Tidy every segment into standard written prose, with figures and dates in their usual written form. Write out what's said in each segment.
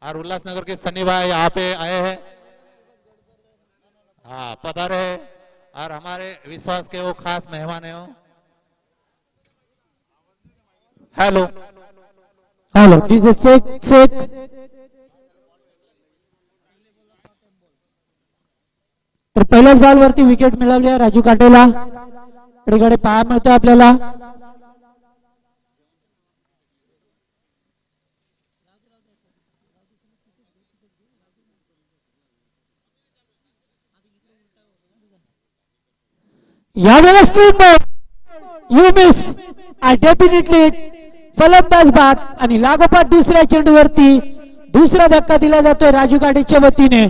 और उल्लासनगर के सनी भाई यहाँ पे आए हैं। हाँ पधारे हैं और हमारे विश्वास के वो खास मेहमान है। Hello hello DJ check check. तर पहिल्याच बॉल वरती विकेट मिळवली आहे राजू काटेला। इकडे पाया मिळतो आपल्याला। यावेळेस यू मिस आय डेफिनेटली फलंदाज बाद आणि लागोपाठ दुसऱ्या चेंडूवरती दुसरा धक्का दिला जातोय राजू काटेच्या वतीने।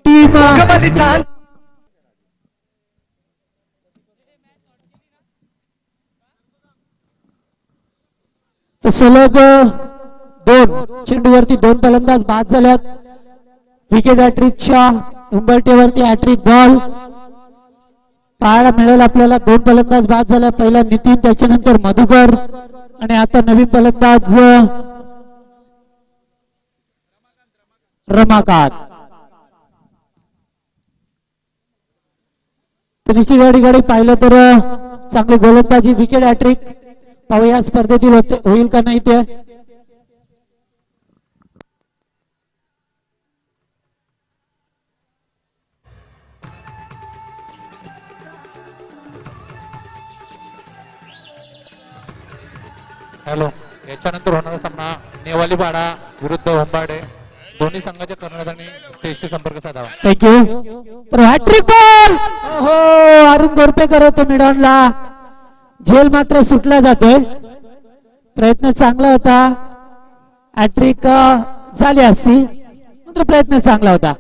टीम सलग दोन चेंडूवरती दोन फलंदाज बाद झाल्यात। विकेट हॅट्रिकच्या उंबरठ्यावरती हॅट्रिक बॉल पाहायला मिळेल आपल्याला। दोन फलंदाज बाद झाला, पहिला नितीन, त्याच्यानंतर मधुकर आणि आता नवीन फलंदाज रमाकांत। त्यांची गाडी पाहिलं तर चांगली गोलंदाजी, विकेट हॅट्रिक। पाहूया स्पर्धेतील होईल का नाही ते। हॅलो याच्यानंतर होणारा सामना नेवालीपाडा विरुद्ध होंबाडे दोन्ही संघाच्या कर्णधारांनी स्टेजशी संपर्क साधावा। थँक्यू। तर हॅट्रिक बॉल हो अरुण गोरपेकर होते मिडॉनला। झेल मात्र सुटला जातोय। प्रयत्न चांगला होता, हॅट्रिक झाली असती मात्र प्रयत्न चांगला होता।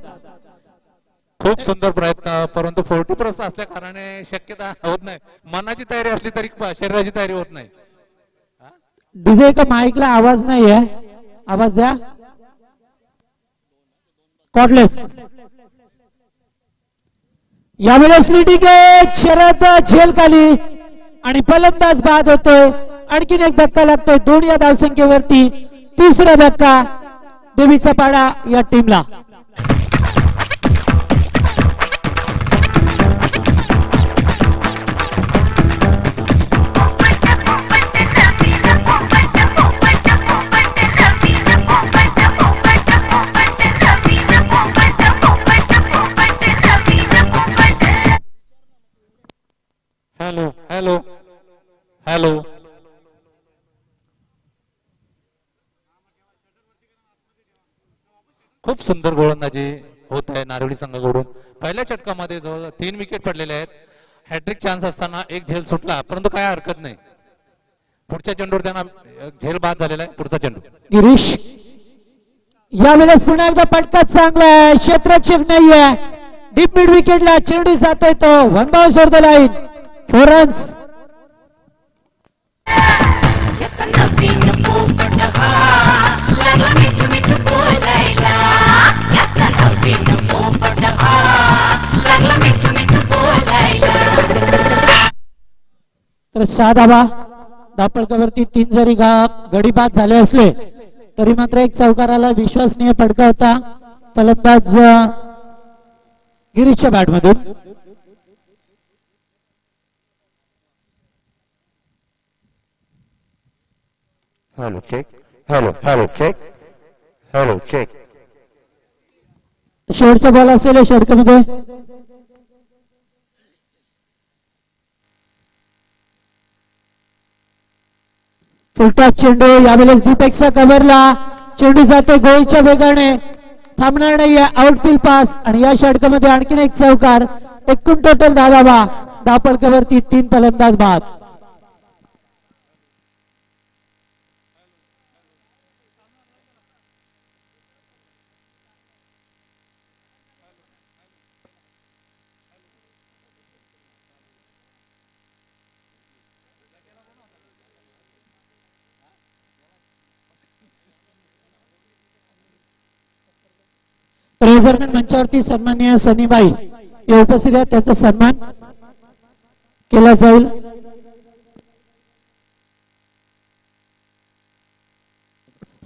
खूप सुंदर प्रयत्न, परंतु 40% असल्या कारणाने शक्यता होत नाही। मनाची तयारी असली तरी शरीराची तयारी होत नाही। डीजे का माईकला आवाज नाही आहे, आवाज द्या। कॉर्डलेस यावेळेस लीडिंग शरद झेल खाली आणि फलंदाज बाद होतोय। आणखीन एक धक्का लागतोय दोन या धावसंख्येवरती, तिसरा धक्का देवीचा पाडा या टीमला। हॅलो हॅलो हॅलो खूप सुंदर गोलंदाजी होत आहे नारोली संघाकडून। पहिल्या षटकामध्ये जवळ 3 विकेट पडलेले आहेत। हॅट्रिक चान्स असताना एक झेल सुटला, परंतु काय हरकत नाही, पुढच्या चेंडूवर त्यांना झेल बाद झालेला आहे। पुढचा चेंडू गिरीश यावेळेस पुन्हा एकदा फटका चांगला आहे, क्षेत्ररक्षक नाहीये, डीप मिड विकेटला चेंडू जातोय तो one bounce over the line, 4 runs. तर 6 धावा धापडकावरती 3 जरी गडी बाद झाले असले तरी मात्र एक चौकाराला विश्वसनीय फटका होता फलंदाज गिरीशच्या बॅटमधून। Hello check, hello hello check, hello check. शेवटचा बॉल असेल षटकामध्ये। फुलटॉप चेंडू यावेळेस दीपेक्षा कव्हरला, चेंडू जाते गोलच्या वेगाने, थांबणार नाहीये, आउटफील्ड पास आणि या षटकामध्ये आणखीन एक चौकार। एकूण टोटल 10 धावा, धापडकावरती 3 फलंदाज बाद। तर या दरम्यान मंचावरती सन्माननीय सनीबाई हे उपस्थित आहेत, त्यांचा सन्मान केला जाईल।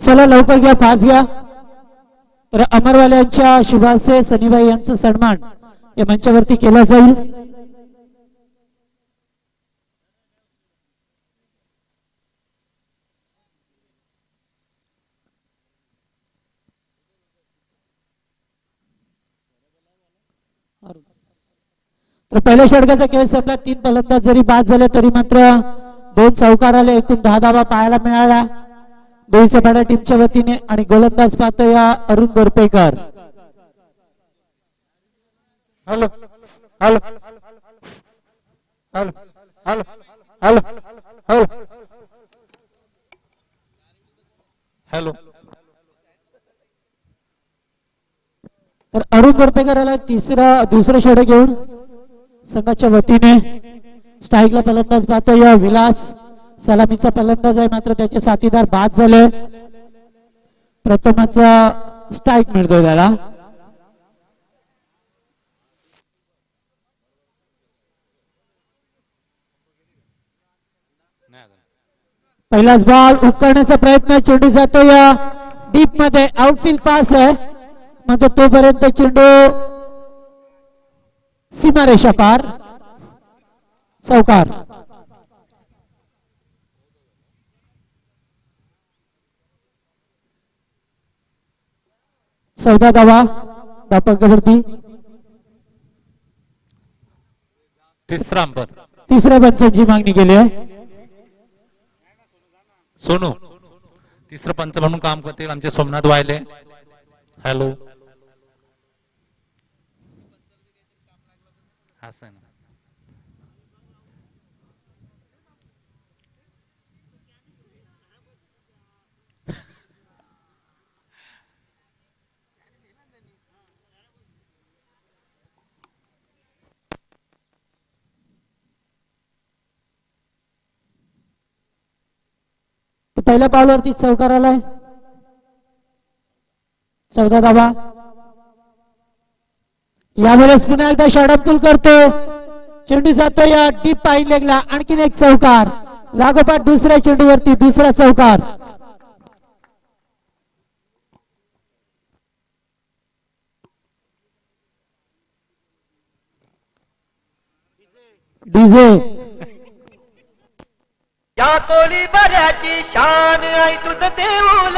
चला लवकर घ्या, फास्ट घ्या। तर अमरवाल्यांच्या शुभासे सनीबाई यांचा सन्मान या मंचावरती केला जाईल. तर पहिल्या षटकाचा खेळ संपला. 3 फलंदाज जरी बाद झाले तरी मात्र 2 चौकार आले. एकूण 10 धावा पाहायला मिळाल्या दोन्ही पाडा टीमच्या वतीने. आणि गोलंदाज पाहतो या Arun Gorpekar. Hello hello hello hello hello hello hello. तर अरुण गोरपेकर याला दुसरं षटक घेऊन संघाच्या वतीने. स्ट्राईकला फलंदाज पाहतो या विलास. सलामीचा फलंदाज आहे मात्र त्याचे साथीदार बाद झाले. प्रथमचा स्ट्राईक मिळतोय त्याला. पहिलाच बॉल उकळण्याचा प्रयत्न. चेंडू जातो या डीप मध्ये. आउटफील्ड पास आहे मात्र तोपर्यंत चेंडू सीमारेषा पार. चौकार. चौदा धावा धापंकावरती. तिसरा अंपर. तिसऱ्या पंचांची मागणी केली आहे. सोनू तिसरं पंच म्हणून काम करतील आमचे सोमनाथ वायले. हॅलो. असं ना. पहिल्या बॉलवरती चौकार आलाय. 14 धावा. यावेळेस पुन्हा एकदा षडपुल करतो. चेंडू जातो या डीप पाईन लेगला. आणखीन एक चौकार. लागोपाठ दुसऱ्या चेंडूवरती दुसरा चौकार. डीजे या कोळी बऱ्याची शान आई तुझं देऊल.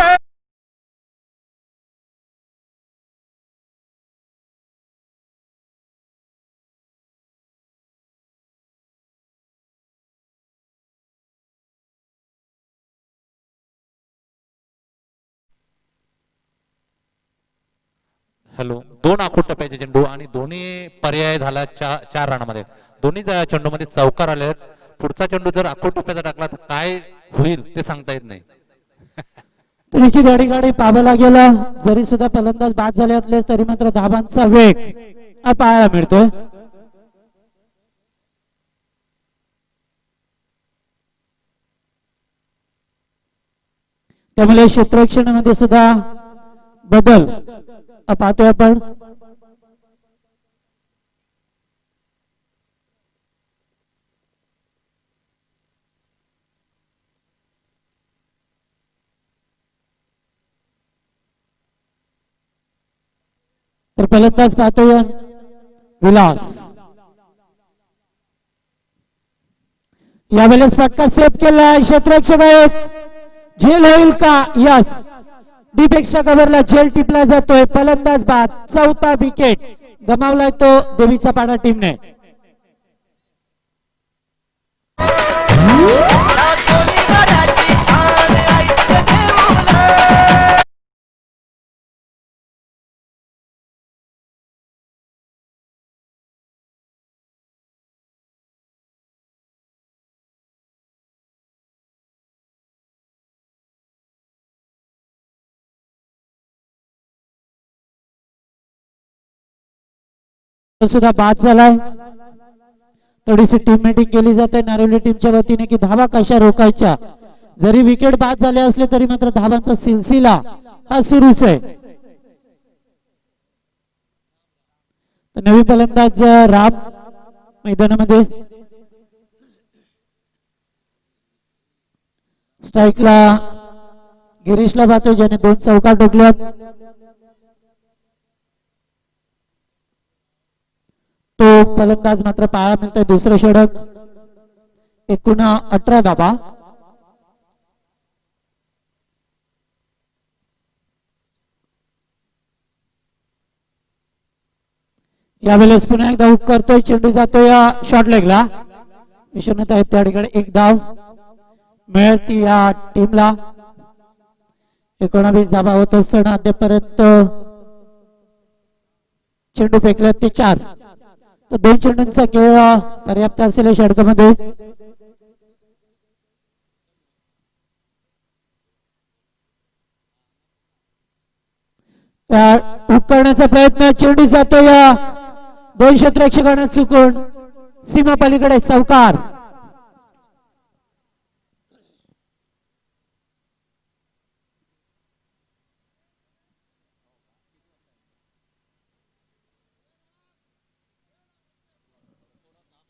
हॅलो. 2 आखूड टप्प्याचे चेंडू आणि दोन्ही पर्याय झाला 4 रनामध्ये. दोन्ही चेंडूमध्ये चौकार आले आहेत. पुढचा चेंडू जर आखूड टप्प्याचा टाकला तर काय होईल ते सांगता येत नाही. त्याची गाडी पाहायला गेला. जरी सुद्धा फलंदाज बाद झाले असले तरी मात्र धाबांचा वेग पाहायला मिळतोय. त्यामुळे क्षेत्ररक्षणामध्ये सुद्धा बदल पाहतोय आपण. तर फलंदाज पाहतोय विलास. यावेळेस फटका सेफ केलाय. क्षेत्ररक्षक आहेत. झेल होईल का? यस. डीप एक्स्ट्रा कव्हरला झेल टिपला जातोय. फलंदाज बाद. चौथा विकेट गमावलाय तो देवीचा पाडा टीमने. या कोळी बऱ्याची शान आई तुझं देऊल. सुद्धा बाद झालाय. थोडीशी टीम मीटिंग केली जाते नारिवली टीमच्या वतीने की धावा कशा रोखायच्या. जरी विकेट बाद झाले असले तरी मात्र धावांचा सिलसिला हा सुरूच आहे. नवीन फलंदाज राम मैदानामध्ये. स्ट्राईकला गिरीशला पाहतोय ज्याने 2 चौकार ठोकल्यात. तो फलंदाज मात्र पाहायला मिळतोय दुसरं षटक. एकूण 18 धाबा. यावेळेस पुन्हा एकदा हुक करतोय, चेंडू जातोय शॉर्ट लेगला. विश्वनाथ आहेत त्या ठिकाणी एक धाव मिळती या टीमला. 19 धाबा होत असताना अद्यापर्यंत चेंडू फेकले ते 4. तर 2 चेंडूंचा खेळ पर्याप्त असेल या षटकामध्ये. हुक करण्याचा प्रयत्न, चेंडू जातो या 2 क्षेत्ररक्षकांना चुकून सीमा पलीकडे. चौकार.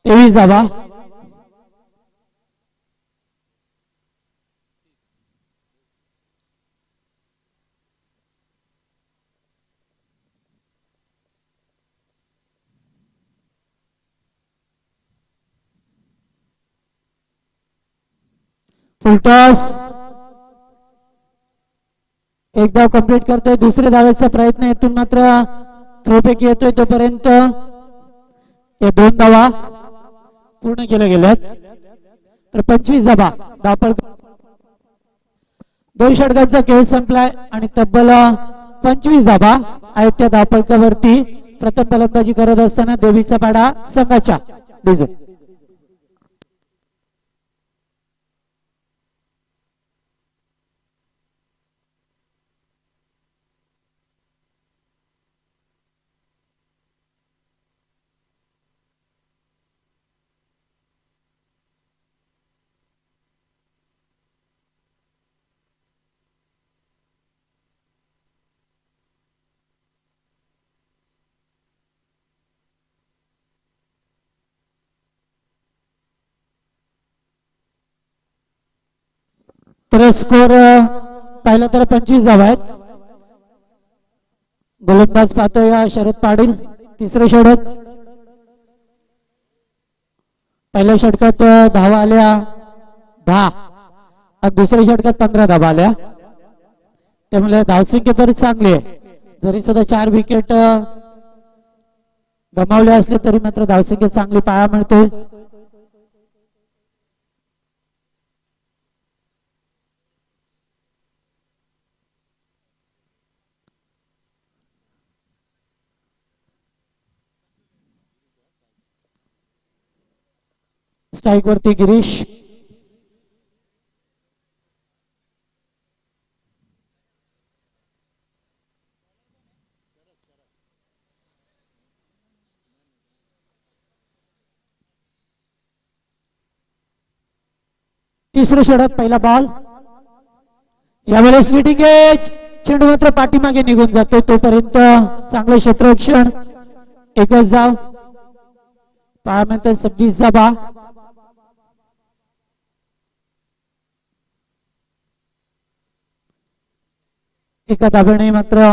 तेवीस धाबा. फुलटॉस. एक धाव कंप्लीट करतोय. दुसऱ्या धावेचा प्रयत्न, येथून मात्र थ्रोपैकी येतोय तोपर्यंत या 2 धावा पूर्ण केल्या गेल्यात. तर 25 धाबा. धावपळ 2 षटकांचा खेळ संपलाय आणि तब्बल 25 धाबा आहेत त्या धावपळकावरती. प्रथम फलंदाजी करत असताना देवीचा पाडा संघाच्या डीजे. तर स्कोर पाहिला तर 25 धावा आहेत. गोलंदाज पाहतोय शरद पाटील. तिसरे षटक. पहिल्या षटकात धावा आल्या 10 आणि दुसऱ्या षटकात 15 धावा आल्या. त्यामुळे धावसंख्या तर चांगली आहे. जरी सुद्धा 4 विकेट गमावले असले तरी मात्र धावसंख्या चांगली पाहायला मिळते. स्ट्राइक वरती गिरीश. तिसरे षटक. पहिला बॉल. यावेळेस लिडिंग एज. चेंडू मात्र पाठीमागे निघून जातो तोपर्यंत चांगले क्षेत्ररक्षण. एकच धाव. पाहायला 26 धाबा. एका धाब्याने मात्र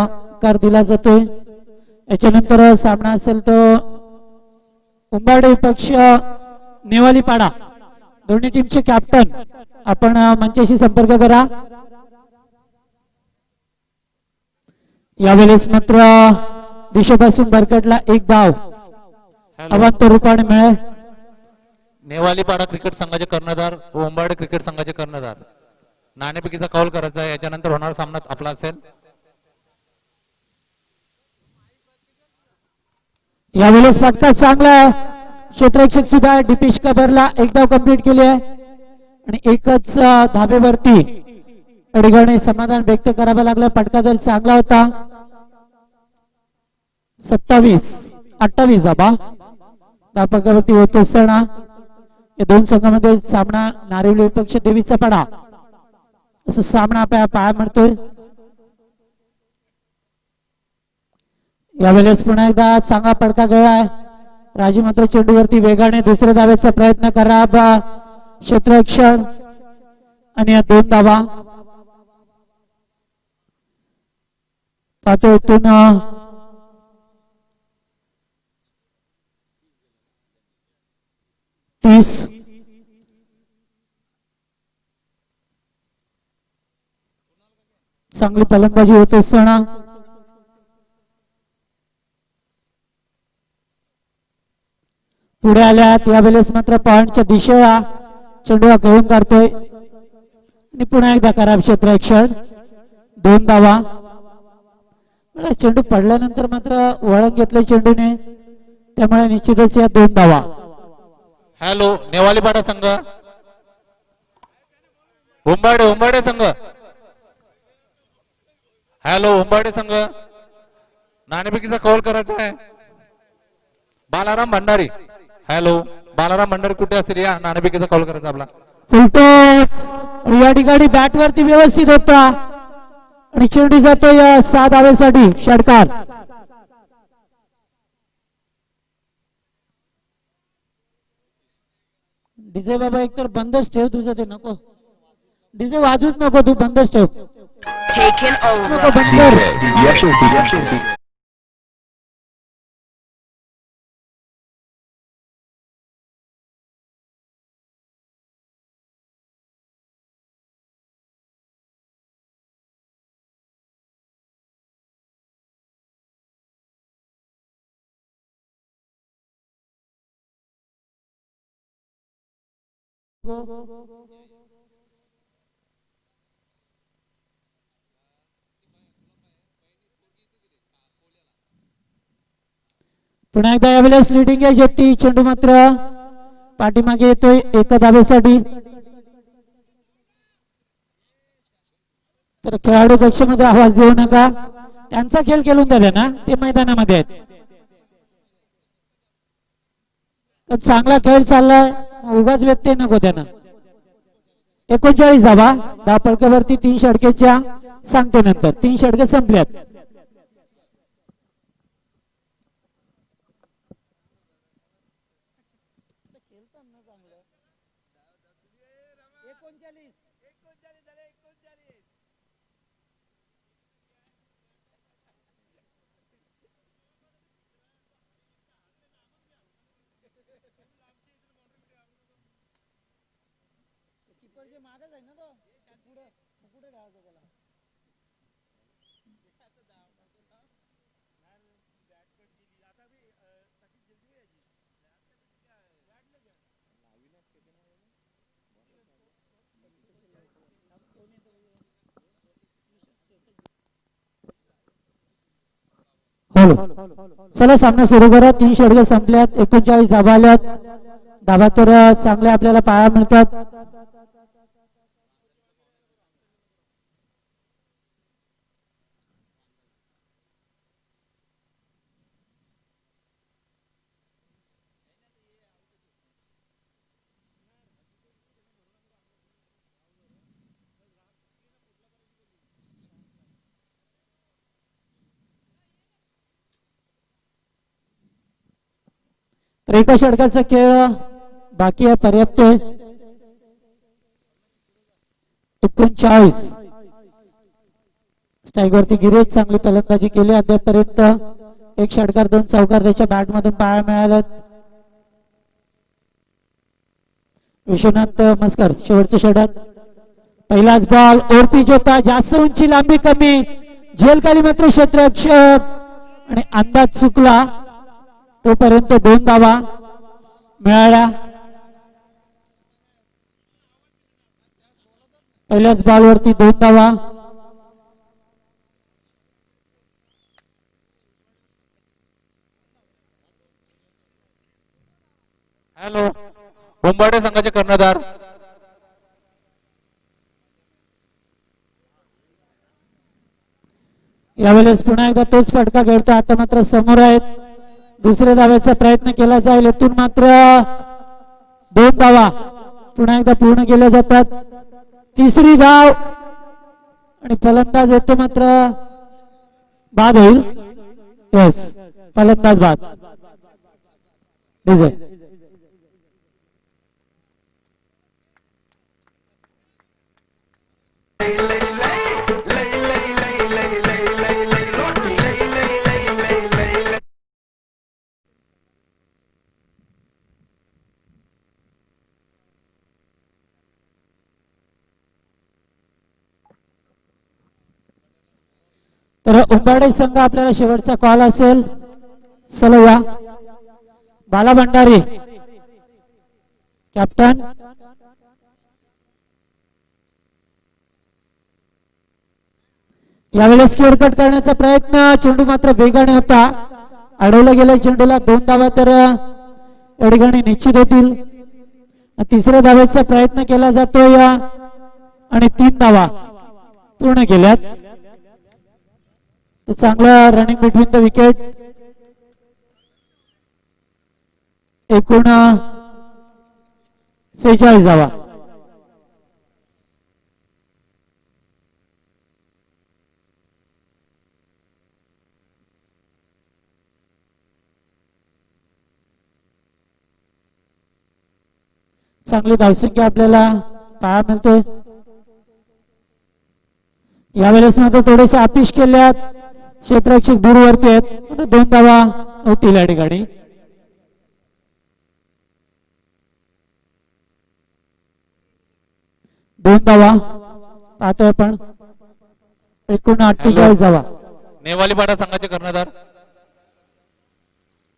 कार दिला जातोय. याच्यानंतर सामना असेल तो उंबाडे पक्ष नेवाली पाडा. दोन्ही टीमचे कॅप्टन आपण मंचाशी संपर्क करा. यावेळेस मात्र दिशेपासून बरकटला एक धाव अवांतर रूपाने मिळेल. नेवालीपाडा क्रिकेट संघाचे कर्णधार व उंबाडे क्रिकेट संघाचे कर्णधार नाणेफेकीचा कौल करायचा आहे. याच्यानंतर होणारा सामना आपला असेल. यावेळेस फटका चांगला. क्षेत्ररक्षक सुद्धा डिपेश कबरला एक धाव कंप्लीट केली आहे आणि एकच धाबेवरती अडगणे समाधान व्यक्त करावं लागलं. फटका दल चांगला होता. 27-28 धाबा धापकावरती होत असताना या 2 संघांमध्ये सामना नारिवली विपक्ष देवीचा पाडा असं सामना पाहायला मिळतोय. यावेळेस पुन्हा एकदा चांगला फटका गळाय. राजू मात्र चेंडूवरती वेगाने दुसऱ्या धावेचा प्रयत्न करा. क्षेत्ररक्षण आणि या 2 धावा पाहतो. इथून 30. चांगली फलंदाजी होत असताना पुढे आल्यात. यावेळेस मात्र पॉइंटच्या दिशेला चेंडू हा घेऊन काढतोय आणि पुन्हा एकदा खराब क्षेत्ररक्षण. 2 धावा. चेंडू पडल्यानंतर मात्र वळण घेतलंय चेंडूने, त्यामुळे निश्चितच या 2 धावा. हॅलो, नेवालीपाडा संघ, उंबाडे संघ. हॅलो, उंबाडे संघ, नाणेफेकीचा कौल करायचा आहे. बालाराम भंडारी. हॅलो, बालाराम भंडारी कुठे असेल, या नाणेफेकीचा कौल करायचा आपला. फुलटॉस या ठिकाणी बॅट वरती व्यवस्थित होता आणि चेंडू जातो या 6 धावेसाठी. षटकार. डीजे बाबा एकतर बंदच ठेव तुझं, ते नको डीजे वाजूच नको, तू बंदच ठेव. नको बंद कर. पुन्हा एकदा यावेळेस लिडिंग आहे ज्योती. चेंडू मात्र पाठीमागे येतोय 1 धावेसाठी. तर खेळाडू कक्षामध्ये आवाज देऊ नका, त्यांचा खेळ खेळून द्या ना, ते मैदानामध्ये आहेत. तर चांगला खेळ चाललाय, उगाच व्यत्यय नको त्यांना. 39 धावा. 10 फलकावरती 3 षटकेच्या सांगते नंतर. 3 षटके संपल्यात. चला सामना सुरू करा. 3 षटके संपल्यात. 39 धावा आल्यात. धावा तर चांगल्या आपल्याला पाहायला मिळतात. तर एका षटकाचा खेळ बाकी आहे, पर्याप्त आहे. 39 स्ट्राईक वरती गिरीश चांगली फलंदाजी केली अद्यापर्यंत. 1 षटकार 2 चौकार त्याच्या बॅट मधून पाहायला मिळाल्यात. विश्वनाथ मस्कर शेवटच्या षटक. पहिलाच बॉल ओरपीच होता, जास्त उंची लांबी कमी, झेलखाली मात्र क्षेत्ररक्षक आणि अंदाज चुकला. तोपर्यंत 2 धावा मिळाल्या. पहिल्याच बॉलवरती 2 धावा. हॅलो, उंबाडे संघाचे कर्णधार. यावेळेस पुन्हा एकदा तोच फटका खेळतो. आता मात्र समोर आहेत. दुसऱ्या धाव्याचा प्रयत्न केला जाईल. इथून मात्र 2 धावा पुन्हा एकदा पूर्ण केल्या जातात. 3री धाव आणि फलंदाज येतो मात्र बाद होईल. यस, फलंदाज बाद. विजय. तर उंबाडे संघ आपल्याला शेवटचा कॉल असेल. चलो या बाला भंडारी कॅप्टन. यावेळेस स्कोअर कट करण्याचा प्रयत्न, चेंडू मात्र वेगाने होता, अडवला गेला चेंडूला. 2 धावा तर या ठिकाणी निश्चित होतील. तिसऱ्या धावेचा प्रयत्न केला जातो या आणि 3 धावा पूर्ण केल्यात. चांगला रनिंग बिटवीन द विकेट. एकूण 46 धावा. चांगली धावसंख्या आपल्याला पाहायला मिळते. यावेळेस मात्र थोडेसे अपिश केल्यात, क्षेत्ररक्षक दूरवरती आहेत. 2 धावा होतील या ठिकाणी. दोन धावा पाहतोय आपण. एकूण 48 धावा. नेवालीपाडा संघाचे कर्णधार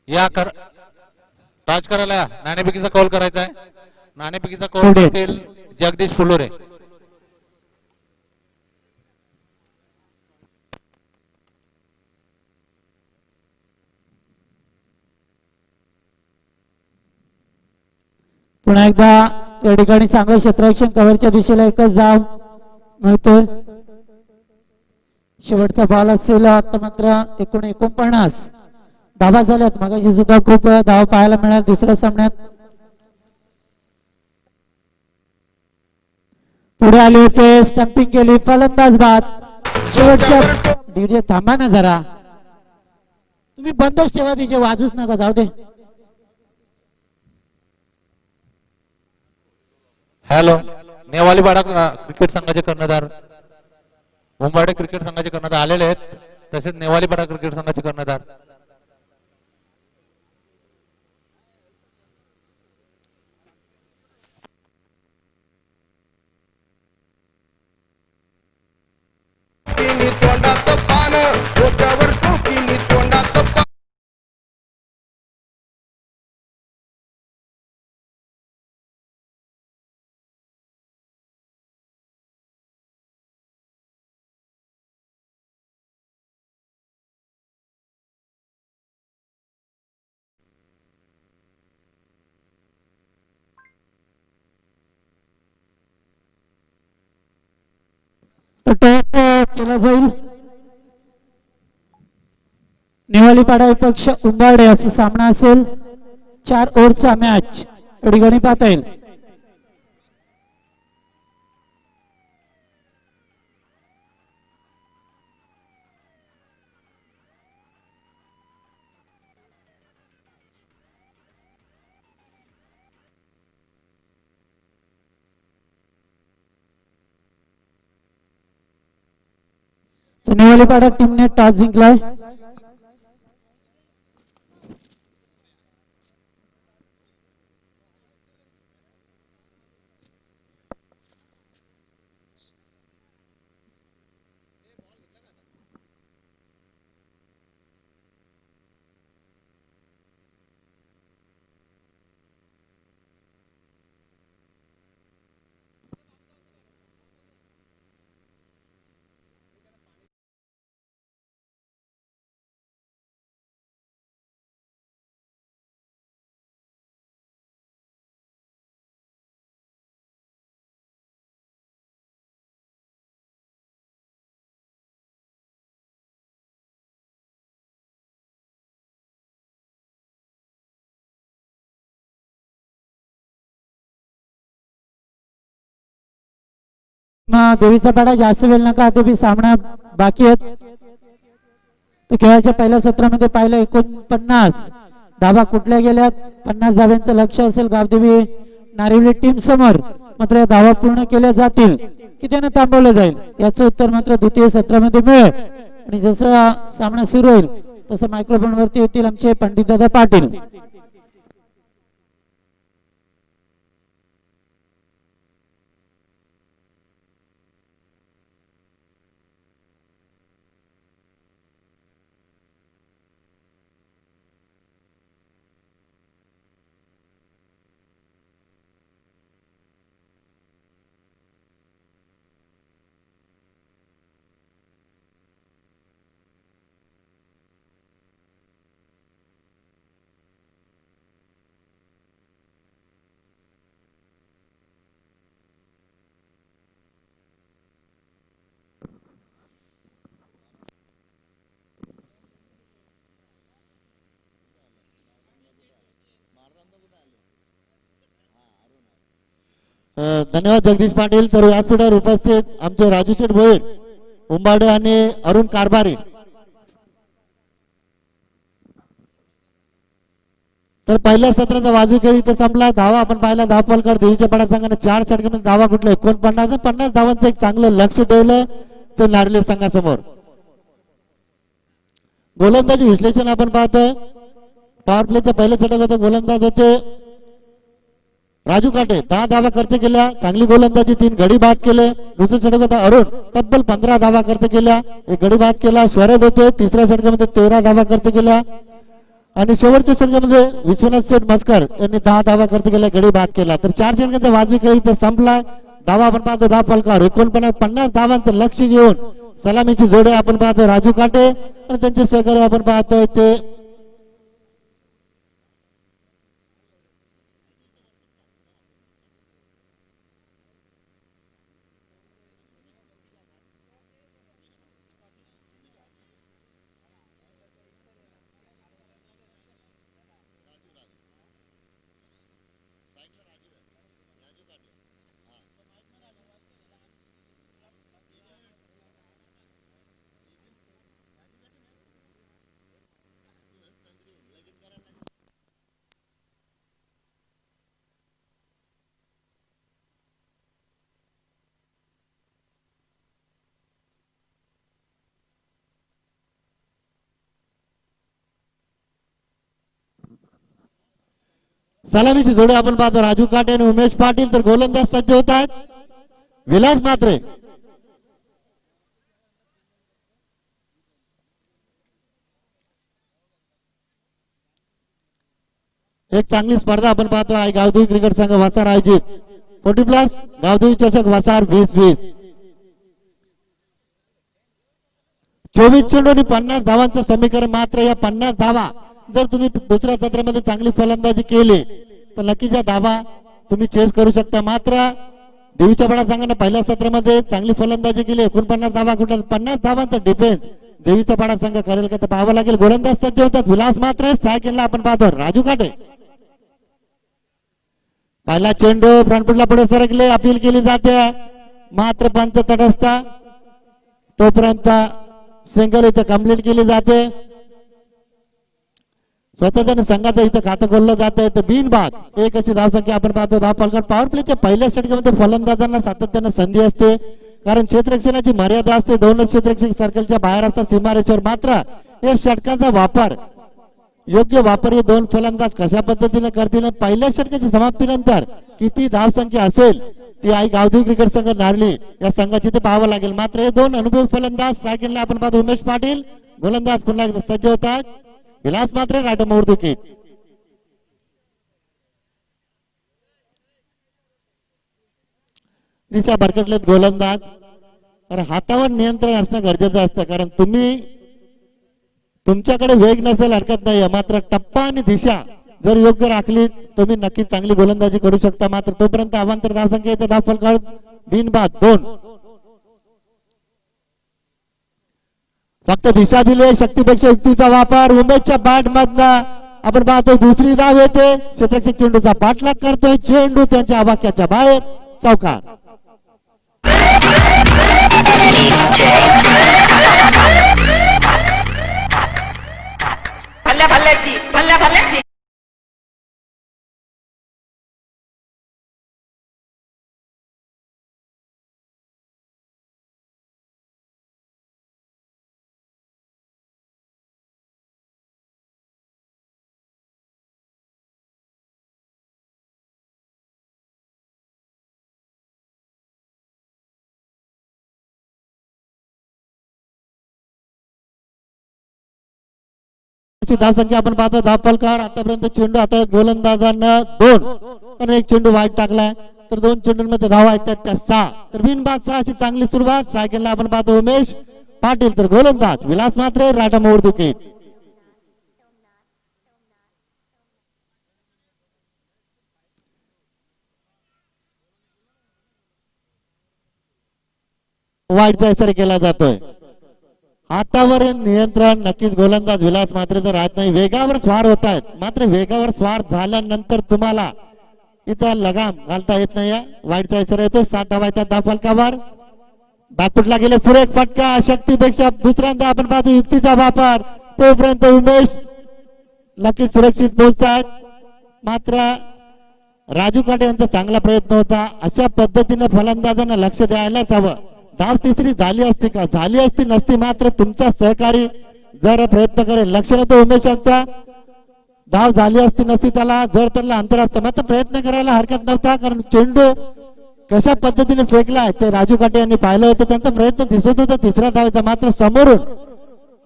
या टॉच करायला नाणेफेकीचा कॉल करायचा आहे. नाणेफेकीचा कॉल करतील जगदीश फुलोरे. पुन्हा एकदा या ठिकाणी चांगलं क्षेत्ररक्षण, कव्हरच्या दिशेला एकच धाव मिळतोय. शेवटचा बॉल असेल. आता मात्र एकूण 49 धावा झाल्यात. मगाशी सुद्धा खूप धावा पाहायला मिळाल्या दुसऱ्या सामन्यात. पुढे आले होते, स्टंपिंग केली, फलंदाज बाद. शेवटच्या डीजे थांबा ना जरा, तुम्ही बंदच ठेवा, तिचे वाजूच नका, जाऊ दे. हॅलो, नेवालीपाडा क्रिकेट संघाचे कर्णधार, उंबाडे क्रिकेट संघाचे कर्णधार आलेले आहेत. तसेच नेवालीपाडा क्रिकेट संघाचे कर्णधार तोंडाचं पान, डोक्यावर टोपी, तोंडाचं पान. केला जाईल. नेवालीपाडा विपक्ष उंबाडे असा सामना असेल. 4 ओव्हरचा मॅच या ठिकाणी पाहता येईल. नेवालीपाडा टीमने टॉस जिंकलाय. देवीचा पाडा जास्त वेळ नका, ते सामना बाकी आहेत. तर खेळाच्या पहिल्या सत्रामध्ये पाहिलं 49 धावा कुठल्या गेल्यात. 50 धाव्यांचं लक्ष असेल गावदेवी नारिवली टीम समोर. मात्र या धावा पूर्ण केल्या जातील की त्यानं थांबवलं जाईल, याचं उत्तर मात्र द्वितीय सत्रामध्ये मिळेल. आणि जसं सामना सुरू होईल तसं मायक्रोफोन वरती येतील आमचे पंडितदादा पाटील. धन्यवाद जगदीश पाटील. तर व्यासपीठावर उपस्थित आमचे राजू शेठ भोईर उंबाडे आणि अरुण कारभारी. तर पहिल्या सत्राचा वाजवी खेळ इथे संपला. धावा आपण पाहिला धाव फलकर देवीच्या पाडा संघाने 4 षटकांमध्ये धावा कुठले 49 धावांचं एक चांगलं लक्ष ठेवलं ते नारळी संघासमोर. गोलंदाजी विश्लेषण आपण पाहतोय. पॉवर प्लेचं पहिलं षटक होतं. गोलंदाज होते राजू काटे. 10 धावा खर्च केल्या. चांगली गोलंदाजी 3 गडी बाद केले. दुसरं षटक होता अरुण. तब्बल 15 धावा खर्च केल्या. एक गडी बाद केला. शरद होते तिसऱ्या षटकामध्ये 13 धावा खर्च केल्या. आणि शेवटच्या षटकामध्ये विश्वनाथ शेठ मस्कर यांनी 10 धावा खर्च केल्या. गडी बाद केला. तर 4 षटकांचा वाजवी खेळ इथं संपला. धावा आपण पाहतो धाव फलकावर 49 धावांचं लक्ष घेऊन सलामीची जोडे आपण पाहतो राजू काटे आणि त्यांचे सहकारी आपण पाहतोय ते सलामीची जोडे आपण पाहतो राजू काटे आणि उमेश पाटील. तर गोलंदाज सज्ज होत आहेत. विलास म्हात्रे एक चांगली स्पर्धा आपण पाहतो आहे. गावदेवी क्रिकेट संघ वसार आयोजित 40+ गावदेवी चषक वसार 2020. 24 चेंडू आणि 50 धावांचं समीकरण. मात्र या 50 धावा जर तुम्ही दुसऱ्या सत्रामध्ये चांगली फलंदाजी केली तर नक्कीच या धावा तुम्ही चेस करू शकता. मात्र देवीच्या पाडा संघाने पहिल्या सत्रामध्ये चांगली फलंदाजी केली. 49 धावा कुठे 50 धावांचा डिफेन्स देवीचा पाडा संघ करेल का ते पाहावं लागेल. गोलंदाज सज्ज होतात. विलास मात्र स्ट्राईक केला आपण पाहतो राजू काटे. पहिला चेंडू फ्रंटफुटला पुढे सरकले. अपील केली जाते मात्र पंच तटस्थ. तोपर्यंत सिंगल इथं कंप्लीट केली जाते. स्वतःच्या संघाचं इथं खातं खोललं जात आहे. तर बिनबाद एक अशी धावसंख्या आपण पाहतो. धाव फलकात पॉवर प्लेच्या पहिल्या षटकामध्ये फलंदाजांना सातत्यानं संधी असते कारण क्षेत्ररक्षणाची मर्यादा असते. 2 क्षेत्ररक्षक सर्कलच्या बाहेर असतात सीमारेषेवर. मात्र या षटकाचा वापर योग्य वापर हे 2 फलंदाज कशा पद्धतीने करतील. पहिल्या षटकाच्या समाप्तीनंतर किती धावसंख्या असेल ती आई गावदेवी क्रिकेट संघ नारळी या संघाची ते पाहावं लागेल. मात्र हे 2 अनुभवी फलंदाज स्ट्रायकिंगला आपण पाहतो उमेश पाटील. गोलंदाज पुन्हा एकदा सज्ज होतात. विलास मात्र राईट मोर विकेट. दिशा भरकटलेत गोलंदाज. तर हातावर नियंत्रण असणं गरजेचं असतं कारण तुमच्याकडे वेग नसेल हरकत नाही. मात्र टप्पा आणि दिशा जर योग्य राखली तुम्ही नक्कीच चांगली गोलंदाजी करू शकता. मात्र तोपर्यंत अवांतर धावसंख्या येते. धाव फलकावर बिनबाद 2. फक्त दिशा दिली. शक्तीपेक्षा युक्तीचा वापर. उमेशच्या बॅट मधनं आपण पाहतोय दुसरी धाव येते. क्षेत्ररक्षक चेंडूचा पाठलाग करतोय. चेंडू त्यांच्या आवाक्याच्या बाहेर चौकार. भल्ल्या धावसंख्या आपण पाहतो. धाव फलकावर आतापर्यंत चेंडू हाताळत गोलंदाजांना 2 आणि एक चेंडू वाईट टाकलाय. तर 2 चेंडूंमध्ये धावा आहेत त्या 6. तर बिनबाद 6 अशी चांगली सुरुवात. सायकलला आपण पाहतो उमेश पाटील. तर गोलंदाज विलास मात्रे राटा मोर विकेट. वाईटचा इशारा केला जातोय. हातावर नियंत्रण नक्कीच गोलंदाज विलास मात्र राहत नाही. वेगावर स्वार होत आहेत. मात्र वेगावर स्वार झाल्यानंतर तुम्हाला इथं लगाम घालता येत नाही. वाईटचा इशारा येतो. 7 धावा येतात धाव फलकावर. बॅकफुटला गेले सुरेख फटका. शक्तीपेक्षा दुसऱ्यांदा आपण पाहतो युक्तीचा वापर. तोपर्यंत उमेश नक्की सुरक्षित पोहोचतात. मात्र राजू काटे यांचा चांगला प्रयत्न होता. अशा पद्धतीने फलंदाजांना लक्ष द्यायलाच हवं. धाव तिसरी झाली असती का? झाली असती नसती. मात्र तुमचा सहकारी जर प्रयत्न करेल, लक्ष नव्हतं उमेश यांचा, धाव झाली असती नसती त्याला जर त्याला अंतर असतं मात्र प्रयत्न करायला हरकत नव्हता. कारण चेंडू कशा पद्धतीने फेकलाय ते राजू काटे यांनी पाहिलं होतं. त्यांचा प्रयत्न दिसत होता तिसऱ्या धावेचा. मात्र समोरून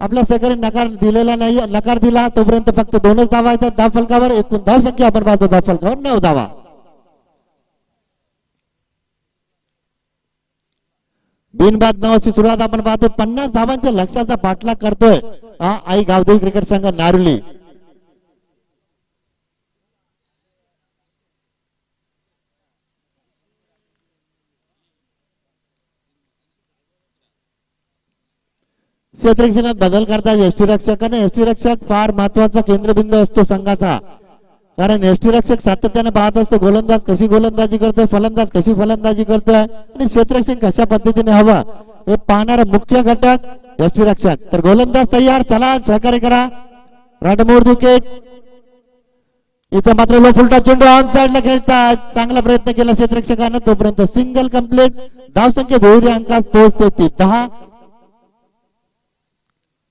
आपल्या सहकारी नकार दिलेला नाही. नकार दिला. तोपर्यंत फक्त 2च धावा येतात धाव फलकावर. एकूण धाव संख्या आपण पाहतो धाव फलकावर 9 धावा. बिनबाद 9 अशी सुरुवात आपण पाहतो. 50 धावांच्या लक्ष्याचा पाठलाग करतोय हा आई गावदेवी क्रिकेट संघ नारुली. क्षेत्ररक्षणात बदल करतात यष्टीरक्षक. आणि यष्टीरक्षक फार महत्वाचा केंद्रबिंदू असतो संघाचा. कारण यष्टीरक्षक सातत्याने पाहत असतो गोलंदाज कशी गोलंदाजी करतोय, फलंदाज कशी फलंदाजी करतोय आणि क्षेत्ररक्षण कशा पद्धतीने हवं हे पाहणारा मुख्य घटक यष्टीरक्षक. तर गोलंदाज तयार. चला सहकार्य करा. राडमोड विकेट. इथं मात्र लो फुलटा चेंडू ऑन साइडला खेळतात. चांगला प्रयत्न केला क्षेत्ररक्षकानं. तोपर्यंत सिंगल कंप्लीट. धावसंख्या दुहेरी अंकात पोहोचते ती 10.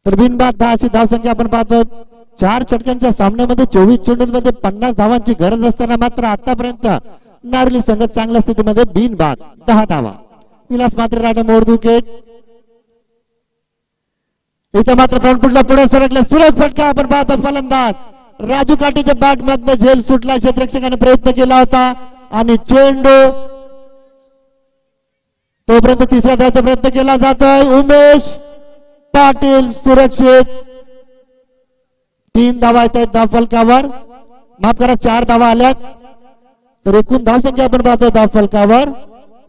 तर बिनबाद 10 अशी धावसंख्या आपण पाहतो. 4 षटकांच्या सामन्यामध्ये 24 चेंडूंमध्ये 50 धावांची गरज असताना मात्र आतापर्यंत नारली संघ चांगल्या स्थितीमध्ये बिनबाद 10 धावा. विलास मात्र राजा मोड विकेट. इथं मात्र फ्रंट फुटला पुढे सरकला. सुरेख फटका आपण पाहतो. फलंदाज राजू काटेच्या बॅट मधनं झेल सुटला. क्षेत्ररक्षकाने प्रयत्न केला होता आणि चेंडू तोपर्यंत तिसऱ्या धावाचा प्रयत्न केला जातोय. उमेश पाटील सुरक्षित. 3 धावा येत आहेत धाव फलकावर. माफ करा 4 धावा आल्यात. तर एकूण धाव संख्या आपण पाहतो धाव फलकावर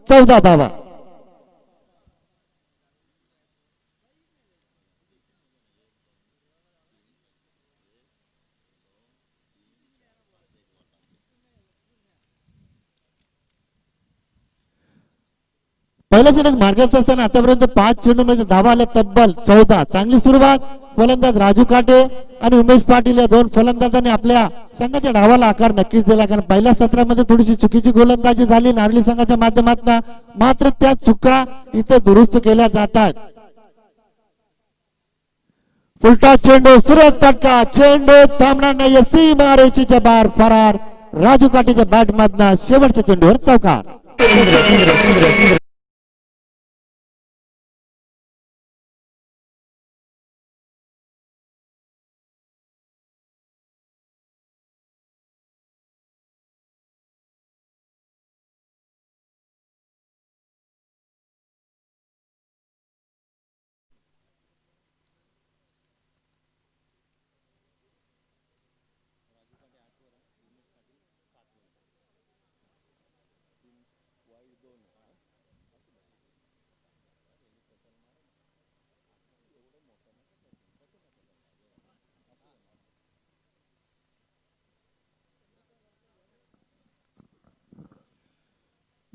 14 धावा. पहिल्या षटक मार्गाचा असताना आतापर्यंत 5 चेंडूमध्ये धावा आल्या तब्बल 14. चांगली सुरुवात. फलंदाज राजू काटे आणि उमेश पाटील या 2 फलंदाजांनी आपल्या संघाच्या डावाला आकार नक्कीच दिला. कारण पहिल्या सत्रामध्ये थोडीशी चुकीची गोलंदाजी झाली नारळी संघाच्या माध्यमातून. मात्र त्या चुका इथे दुरुस्त केल्या जातात. फुलटा चेंडू. सुरेख फटका. चेंडू थांबणार नाही. सीमारेषेच्या बाहेर फरार. राजू काटेच्या बॅट मधनं शेवटच्या चेंडूवर चौकार.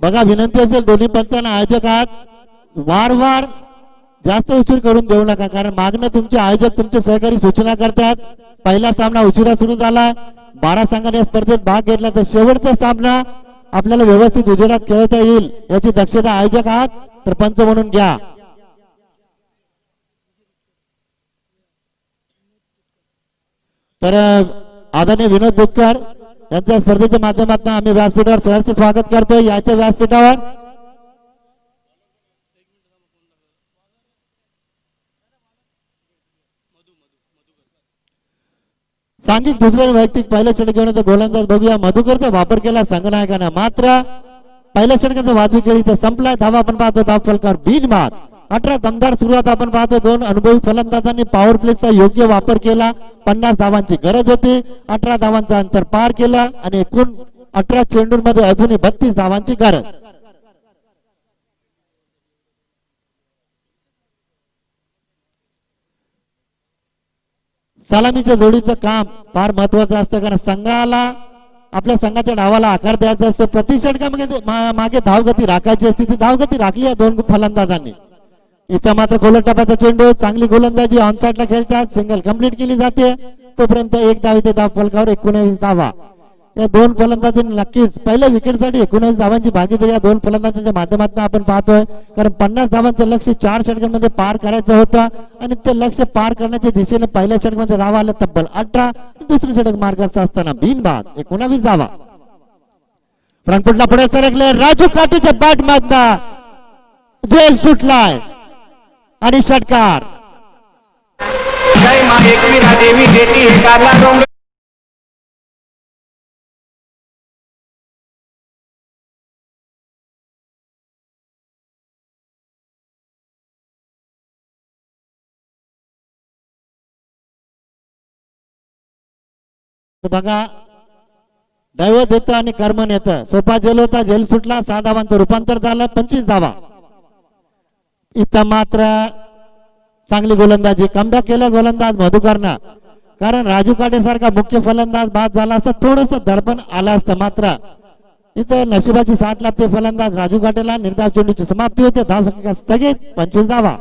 बघा विनंती असेल दोन्ही पंचांना आयोजक आहात वारंवार जास्त उशीर करून देऊ नका. कारण मागणं तुमचे आयोजक तुमचे सहकारी सूचना करतात. पहिला सामना उशिरा सुरू झाला. 12 संघांनी या स्पर्धेत भाग घेतला. तर शेवटचा सामना आपल्याला व्यवस्थित उजेडात खेळता येईल याची दक्षता आयोजक आहात तर पंच म्हणून घ्या. तर आदरणीय विनोद बुतकर यांच्या स्पर्धेच्या माध्यमातून आम्ही व्यासपीठावर सहर्ष स्वागत करतोय. याच्या व्यासपीठावर सांघिक दुसऱ्या वैयक्तिक पहिल्या षटक घेऊन गोलंदाज बघूया. मधुकरचा वापर केला संघनायकाने. मात्र पहिल्या षटकाचा वाजवी खेळ इथे संपलाय. धावा आपण पाहतो धाव फलकावर बिनबाद. 18 दमदार सुरुवात आपण पाहतो. 2 अनुभवी फलंदाजांनी पॉवर प्लेचा योग्य वापर केला. 50 धावांची गरज होती. 18 धावांचा अंतर पार केला आणि एकूण 18 चेंडूंमध्ये अजूनही 32 धावांची गरज. सलामीच्या जोडीचं काम फार महत्वाचं असतं. कारण संघाला आपल्या संघाच्या डावाला आकार द्यायचा असतो. प्रति षटकामध्ये मागे धावगती राखायची असते, ती धावगती राखली आहे दोन फलंदाजांनी. इथं मात्र गोलटप्प्याचा चेंडू, चांगली गोलंदाजी, ऑन साईडला खेळतात, सिंगल कंप्लीट केली जाते. तोपर्यंत एक धाव इथे धाव फलकावर 19 धावा. या दोन फलंदाजांनी नक्कीच पहिल्या विकेटसाठी 19 धावांची भागीदारी या दोन फलंदाजांच्या माध्यमातून आपण पाहतोय. कारण 50 धावांचं लक्ष्य 4 षटकांमध्ये पार करायचं होतं आणि ते लक्ष्य पार करण्याच्या दिशेने पहिल्या षटकामध्ये धावा आल्या तब्बल 18, दुसरी षटक मार्गाचा असताना बिनबाद 19 धावा. फ्रंटफुटला पुढे सरकले, राजू काटेच्या बॅट मधनं झेल सुटलाय आणि षटकार. जय मा एकविरा देवी देती एकाला डोंगर बघा, दैवत येतं आणि कर्मन येतं. सोपा झेल होता, झेल सुटला, 6 धावांचं रूपांतर झालं, 25 धावा. इथं मात्र चांगली गोलंदाजी, कमबॅक केलं गोलंदाज मधुकरनं. कारण राजू काटे सारखा मुख्य फलंदाज बाद झाला असता थोडस दडपण आलं असतं. मात्र इथं नशिबाची साथ लाभते फलंदाज राजू काटेला. निर्धाव चेंडूची समाप्ती होते, धावसंख्या स्थगित, 25 धावा.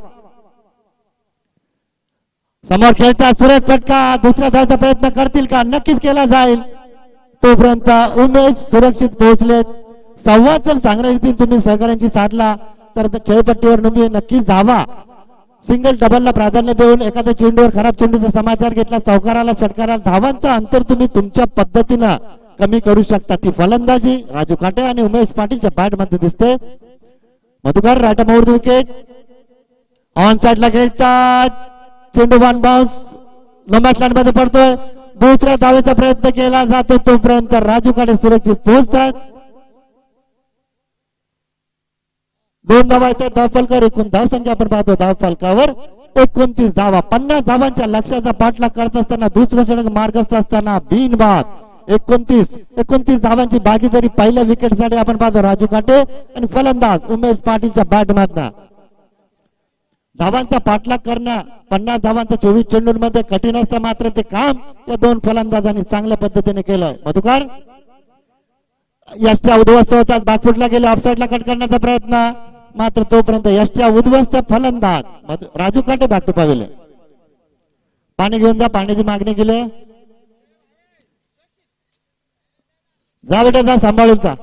समोर खेळतात सुरेख फटका, दुसऱ्या धावचा प्रयत्न करतील का? नक्कीच केला जाईल. तोपर्यंत उमेश सुरक्षित पोहोचलेत. संवाद जर चांगल्या रीतीने तुम्ही सहकार्यांची साधला तर खेळपट्टीवर तुम्ही नक्कीच धावा. सिंगल डबलला प्राधान्य देऊन एखाद्या चेंडूवर खराब चेंडूचा समाचार घेतला, चौकाराला षटकाराला धावांचं अंतर तुम्ही तुमच्या पद्धतीनं कमी करू शकता. ती फलंदाजी राजू काटे आणि उमेश पाटीलच्या बॅट मध्ये दिसते. मधुकर राईट मोड विकेट, ऑन साइडला खेळतात, चेंडू one bounce no match line मध्ये पडतोय. दुसऱ्या धावेचा प्रयत्न केला जातो, तोपर्यंत राजू काटे सुरक्षित पोहोचतात. 2 धावा येतात धाव फलकावर. एकूण धाव संख्या आपण पाहतो धाव फलकावर 29 धावा. 50 धावांच्या लक्ष्याचा पाठलाग करत असताना दुसरं षटक मार्गस्थ असताना बिनबाद 29 धावांची भागीदारी पहिल्या विकेट साठी आपण पाहतो राजू काटे आणि फलंदाज उमेश पाटीलच्या बॅट मधनं. धावांचा पाठलाग करणं 50 धावांचा 24 चेंडूंमध्ये कठीण असतं, मात्र ते काम या दोन फलंदाजांनी चांगल्या पद्धतीने केलंय. मधुकर यष्ट्या उद्ध्वस्त होतात, बॅकफुटला गेले, ऑफसाईडला कट करण्याचा प्रयत्न, मात्र तोपर्यंत यष्ट्या उद्ध्वस्त. फलंदाज राजू काटे बॅक टू पवेलियन. पाणी घेऊन जा, पाण्याची मागणी केली. जा बेटा जा, सांभाळून जा.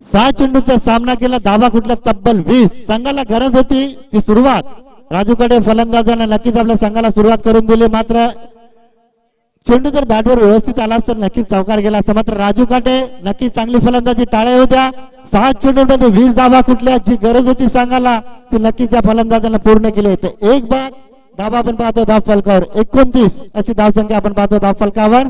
सहा चेंडूचा सामना केला, धावा कुठल्या तब्बल 20. संघाला गरज होती ती सुरुवात. राजू काटे फलंदाजांना नक्कीच आपल्या संघाला सुरुवात करून दिली, मात्र चेंडू जर बॅटवर व्यवस्थित आला तर नक्कीच चौकार गेला असता. मात्र राजू काटे नक्कीच चांगली फलंदाजी टाळ्या होत्या. 6 चेंडूमध्ये 20 धावा कुठल्या, जी गरज होती संघाला ती नक्कीच या फलंदाजांना पूर्ण केली. एक बाद धावा आपण पाहतो धाव फलकावर 29 अशी धाव संख्या आपण पाहतो धाव फलकावर.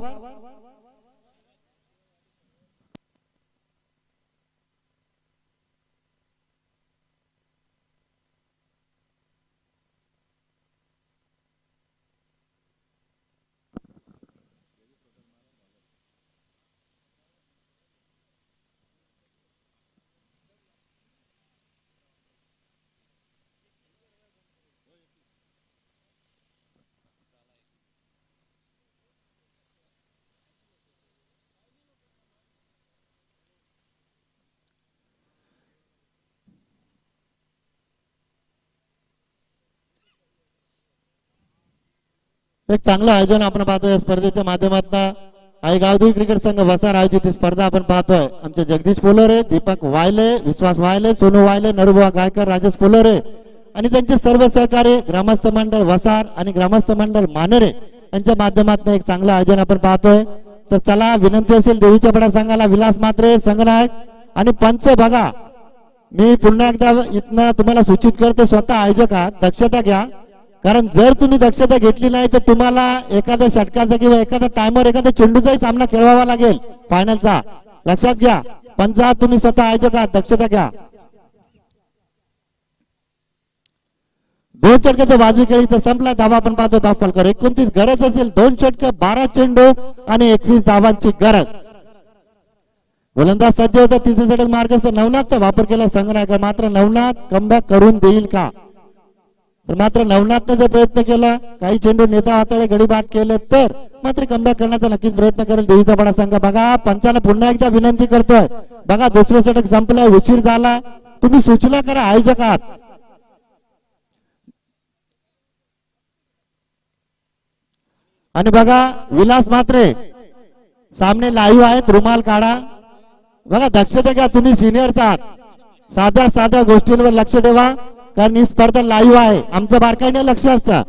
एक चांगलं आयोजन आपण पाहतोय या स्पर्धेच्या माध्यमातून. आई गावदेवी क्रिकेट संघ वसार आयोजित ही स्पर्धा आपण पाहतोय. आमचे जगदीश पोलोरे, दीपक वायले, विश्वास वायले, सोनू वायले, नरबुवा गायकर, राजेश पोलोरे आणि त्यांचे सर्व सहकारी, ग्रामस्थ मंडळ वसार आणि ग्रामस्थ मंडळ मानेरे यांच्या माध्यमातून एक चांगलं आयोजन आपण पाहतोय. तर चला, विनंती असेल देवीच्या पडा संघाला विलास मात्रे संघनायक आणि पंच बघा. मी पुन्हा एकदा इथनं तुम्हाला सूचित करतो, स्वतः आयोजक आहात, दक्षता घ्या. कारण जर तुम्ही दक्षता घेतली नाही तर तुम्हाला एखाद्या षटकाचा किंवा एखाद्या टायमर एखाद्या चेंडूचाही सामना खेळवावा लागेल फायनलचा. लक्षात घ्या, पंच आहात तुम्ही, स्वतः आयोजक आहात, दक्षता घ्या. 2 षटकाचा वाजवी खेळ इथं संपला. धावा आपण पाहतो धाव फलकावर 29. गरज असेल 2 षटक, 12 चेंडू आणि 21 धावांची गरज. गोलंदाज सज्ज होता. तिसरे षटक मार्गस्थ नवनाथचा वापर केला संघनायका. मात्र नवनाथ कमबॅक करून देईल का? तर मात्र नवनाथनं जर प्रयत्न केला, काही चेंडू नेता हाताळे गडी बाद केले तर मात्र कमबॅक करण्याचा नक्कीच प्रयत्न करेल देवीचा बडा संघ. बघा पंचाला पुन्हा एकदा विनंती करतोय. बघा दुसरं षटक संपलं, उशीर झाला, तुम्ही सूचना करा आयोजकात. आणि बघा विलास म्हात्रे सामने लाईव्ह आहेत, रुमाल काढा. बघा दक्षता घ्या, तुम्ही सिनियर्स आहात, साध्या साध्या गोष्टींवर लक्ष ठेवा, कारण ही स्पर्धा लाईव्ह आहे. आमचं बारकाईने लक्ष असतं,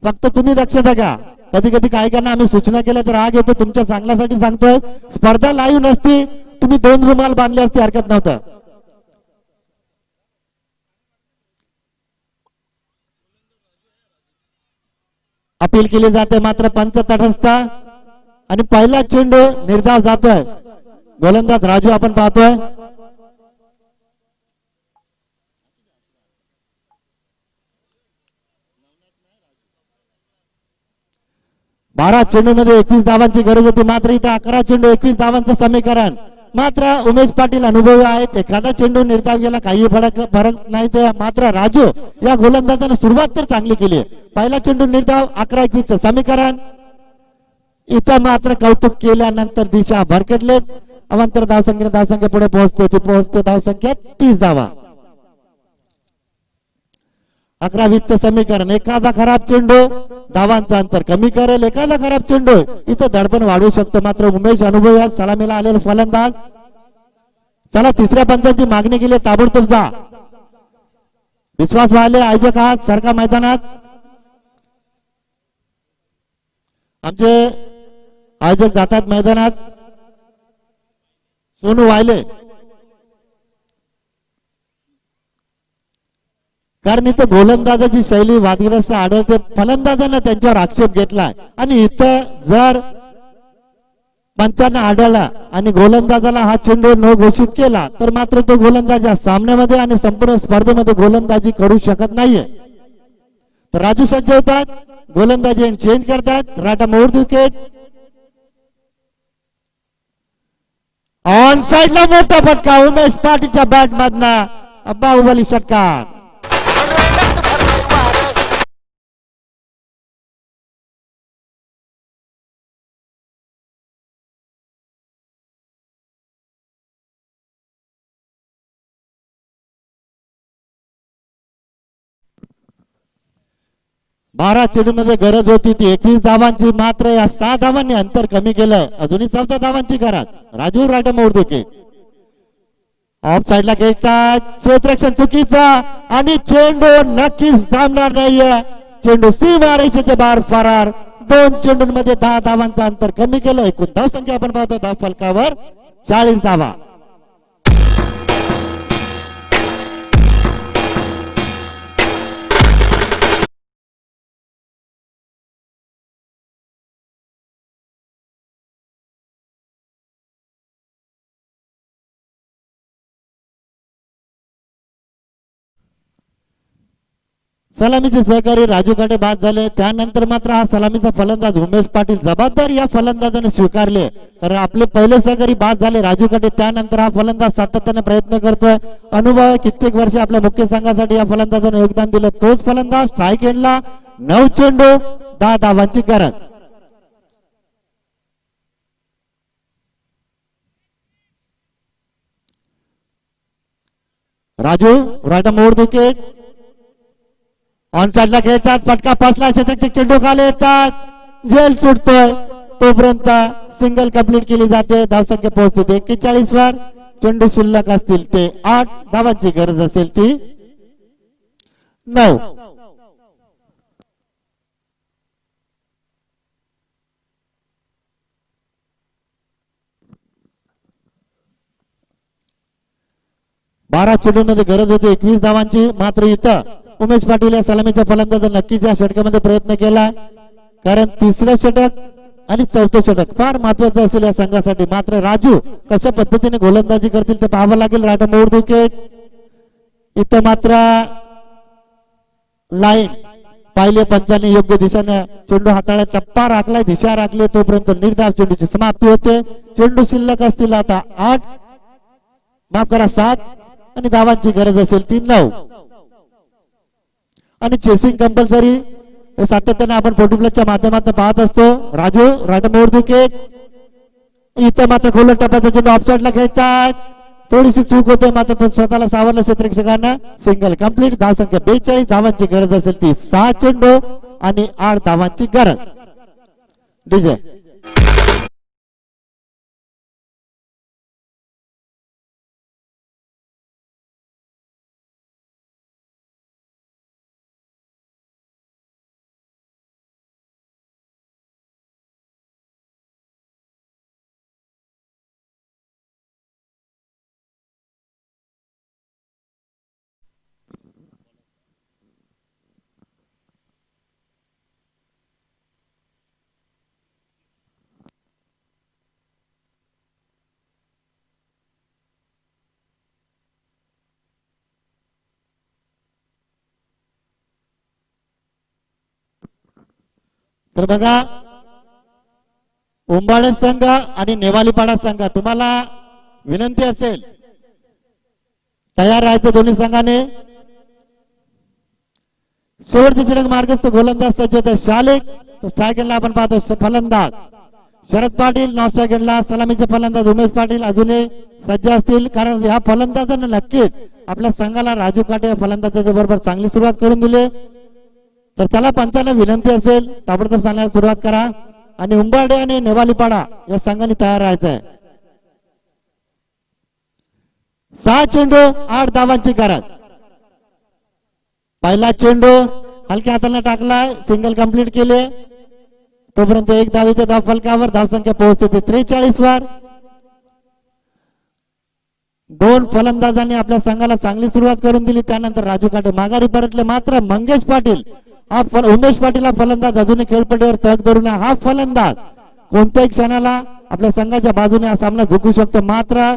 फक्त तुम्ही दक्षता घ्या. कधी कधी काही काहींना आम्ही सूचना केल्या तर राग येतो, तुमच्या चांगल्यासाठी सांगतोय. स्पर्धा लाईव्ह नसती, तुम्ही 2 रुमाल बांधले असते, हरकत नव्हतं. अपील केली जाते, मात्र पंच तटस्थ. आणि पहिला चेंडू निर्धाव जातोय. गोलंदाज राजू आपण पाहतोय. बारा चेंडू मध्ये 21 धावांची गरज होती, मात्र इथं 11 चेंडू 21 धावांचं समीकरण. मात्र उमेश पाटील अनुभवी आहेत, एखादा चेंडू निर्धाव गेला काही फरक नाही. ते मात्र राजू या गोलंदाजाने सुरुवात तर चांगली केली आहे. पहिला चेंडू निर्धाव 11-21 समीकरण. इथं मात्र कौतुक केल्यानंतर दिशा भरकटलेत. अवांतर धावसंख्या पुढे पोहोचते धावसंख्या 30 धावा. 11-20 समीकरण. एखादा खराब चेंडू धावांचं अंतर कमी करेल, एखादा खराब चेंडू इथं दडपण वाढवू शकतो. मात्र उमेश अनुभवी सलामीला आलेला फलंदाज. चला तिसऱ्या पंचांची मागणी केली, ताबडतोब जा. विश्वास वाले आयोजक आहात, सरका मैदानात. आमचे आयोजक जातात मैदानात. सोनू वायले, कारण इथं गोलंदाजाची शैली वादग्रस्त आढळते. फलंदाजांना त्यांच्यावर आक्षेप घेतलाय आणि इथं जर पंचांना आढळला आणि गोलंदाजाला हा चेंडू न घोषित केला तर मात्र तो गोलंदाज या सामन्यामध्ये आणि संपूर्ण स्पर्धेमध्ये गोलंदाजी करू शकत नाहीये. तर राजू सज्ज होतात, गोलंदाजी चेंज करतात. Rata mode wicket. ऑन साइडला मोठा फटका उमेश पाटीलच्या बॅट मधनं बाहुबली षटकार. बारा चेंडू मध्ये गरज होती ती 21 धावांची, मात्र या 6 धावांनी अंतर कमी केलं. अजूनही 14 धावांची गरज. राजू रायडम मोड विकेट. ऑफ साइडला खेळतात, क्षेत्ररक्षण चुकीचा आणि चेंडू नक्कीच थांबणार नाहीये. चेंडू सीमारेषेच्या बाहेर फरार. 2 चेंडूंमध्ये 10 धावांचं अंतर कमी केलं. एकूण धावसंख्या आपण पाहतो धाव फलकावर 40 धावा. सलामीचे सहकारी राजू काटे बाद झाले. त्यानंतर मात्र हा सलामीचा फलंदाज उमेश पाटील जबाबदारी या फलंदाजाने स्वीकारले, कारण आपले पहिले सहकारी बाद झाले राजू काटे. त्यानंतर हा फलंदाज सातत्याने प्रयत्न करतोय. अनुभव कित्येक वर्ष आपल्या मुख्य संघासाठी या फलंदाजाने योगदान दिलं. तोच फलंदाज स्ट्राईक एंडला. 9 चेंडू 10 धावांची गरज. राजू राईट मोड विकेट. ऑन साइडला खेळतात, फटका फसला, क्षेत्ररक्षक चेंडू खाली येतात, झेल सुटतोय. तोपर्यंत सिंगल कंप्लीट केली जाते. धावसंख्या पोहोचते 41 वर. चेंडू शिल्लक असतील ते 8, धावांची गरज असेल ती 9. बारा चेंडूंमध्ये गरज होती 21 धावांची. मात्र इथं उमेश पाटील या सलामीच्या फलंदाजाने नक्कीच या षटकामध्ये प्रयत्न केला, कारण तिसरं षटक आणि चौथं षटक फार महत्वाचं असेल या संघासाठी. मात्र राजू कशा पद्धतीने गोलंदाजी करतील ते पाहावं लागेल. राईट मोड विकेट. इथं मात्र लाईन पाहिले पंचांनी योग्य दिशेने चेंडू हाताळा टप्पा राखलाय दिशा राखली तोपर्यंत निर्धाव चेंडूची समाप्ती होते. चेंडू शिल्लक असतील आता 8 माफ करा 7 आणि धावांची गरज असेल 3-9 आणि चेसिंग कंपल्सरी हे सातत्याने आपण फोर्टी प्लसच्या माध्यमातून पाहत असतो. राजू राईट मोड विकेट इथं मात्र खोल टप्प्याचा चेंडू ऑफसाईडला खेळतात. थोडीशी चूक होते मात्र तो स्वतःला सावरलं क्षेत्ररक्षकांना. Single complete. धाव संख्या 42. धावांची गरज असेल ती 6 चेंडू आणि 8 धावांची गरज. डीजे तर बघा उंबाळे संघ आणि नेवालीपाडा संघ तुम्हाला विनंती असेल तयार राहायचं दोन्ही संघाने. शेवटचे षटक मार्गस्थ गोलंदाज सज्ज होते. शालिक स्ट्रायकरला आपण पाहतो फलंदाज शरद पाटील. नॉन स्ट्रायकरला सलामीचे फलंदाज उमेश पाटील अजूनही सज्ज असतील कारण ह्या फलंदाजांना नक्कीच आपल्या संघाला राजू काटे या फलंदाजाच्या बरोबर चांगली सुरुवात करून दिली. तर चला पंचांना विनंती असेल ताबडतोब सांगण्याला सुरुवात करा आणि उंबाडे आणि नेवालीपाडा या संघाने तयार राहायचं आहे. 6 चेंडू 8 धावांची गरज. पहिला चेंडू हलक्या हाताने टाकलाय सिंगल कंप्लीट केले तोपर्यंत 1 धावेच्या धाव फलकावर धावसंख्या पोहोचते 43 वर. 2 फलंदाजांनी आपल्या संघाला चांगली सुरुवात करून दिली. त्यानंतर राजू काटे माघारी परतले मात्र मंगेश पाटील उमेश पाटील हा फलंदाज अजूनही खेळपट्टीवर तग धरून हा फलंदाज कोणत्याही क्षणाला आपल्या संघाच्या बाजूने हा सामना जिंकू शकतो. मात्र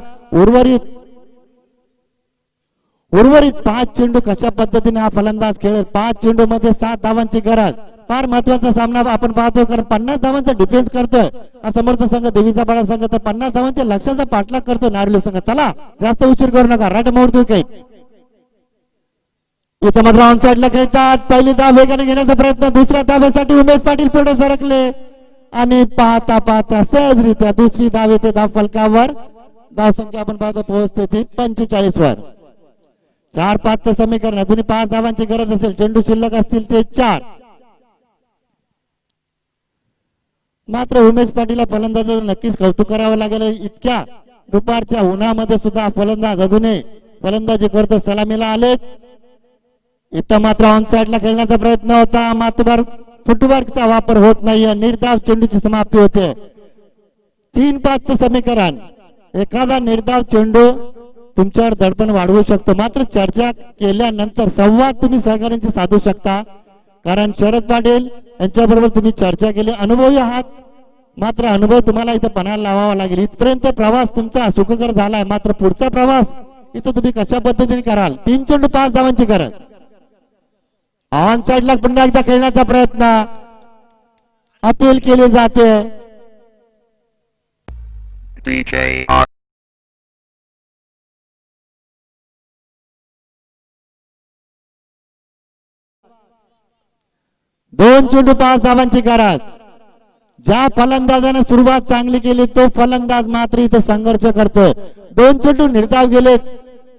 उर्वरित 5 चेंडू कशा पद्धतीने हा फलंदाज खेळेल. 5 चेंडू मध्ये 7 धावांची गरज. फार महत्वाचा सामना आपण पाहतो कारण 50 धावांचा डिफेन्स करतोय हा समोरचा संघ देवीचा पाडा संघ तर 50 धावांच्या लक्ष्याचा पाठलाग करतो नारळी संघ. चला जास्त उशीर करू नका. राईट मोड विकेट इथे मात्र ऑन साइडला खेळतात. पहिली धाव वेगाने घेण्याचा प्रयत्न. दुसऱ्या धावेसाठी उमेश पाटील पुढे सरकले आणि पाहता पाहता सहजरित्या दुसरी धाव येते धाव फलकावर. धाव संख्या आपण पाहतो पोहोचते ती 45 वर. 4-5 समीकरण अजूनही 5 धावांची गरज असेल. चेंडू शिल्लक असतील ते 4. मात्र उमेश पाटीलला फलंदाजाचं नक्कीच कौतुक करावं लागेल. इतक्या दुपारच्या उन्हामध्ये सुद्धा फलंदाज अजूनही फलंदाजी करतो. सलामीला आले. इथं मात्र ऑन साइडला खेळण्याचा प्रयत्न होता मात्र फुटवर्कचा वापर होत नाहीये. निर्धाव चेंडूची समाप्ती होते. 3-5 समीकरण. एखादा निर्धाव चेंडू तुमच्यावर दडपण वाढवू शकतो. मात्र चर्चा केल्यानंतर संवाद तुम्ही सहकार्यांची साधू शकता कारण शरद पाटील यांच्या बरोबर तुम्ही चर्चा केली. अनुभवी आहात मात्र अनुभव तुम्हाला इथं पणाला लावावा लागेल. इथपर्यंत प्रवास तुमचा सुखकर झालाय मात्र पुढचा प्रवास इथं तुम्ही कशा पद्धतीने कराल. 3 चेंडू 5 धावांची गरज. ऑन साइडला पुन्हा एकदा खेळण्याचा प्रयत्न अपील केली जाते. दोन चेंडू 5 धावांची गरज. ज्या फलंदाजाने सुरुवात चांगली केली तो फलंदाज मात्र इथे संघर्ष करतोय. 2 चेंडू निर्धाव गेले.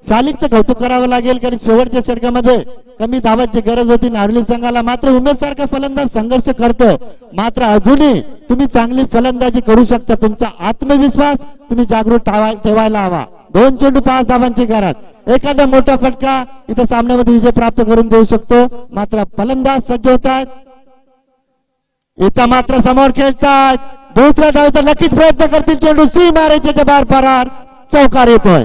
शालिकचं कौतुक करावं लागेल कारण शेवटच्या षटकामध्ये कमी धावांची गरज होती नारळी संघाला. मात्र उमेश सारखा फलंदाज संघर्ष करतोय. मात्र अजूनही तुम्ही चांगली फलंदाजी करू शकता. तुमचा आत्मविश्वास तुम्ही जागृत ठेवायला हवा. 2 चेंडू 5 धावांची गरज. एखादा मोठा फटका इथं सामन्यामध्ये विजय प्राप्त करून देऊ शकतो. मात्र फलंदाज सज्ज होतात. इथं मात्र समोर खेळतात. दुसऱ्या धावेचा नक्कीच प्रयत्न करतील. चेंडू सी मारायच्या बाहेर फरार. चौकार येतोय.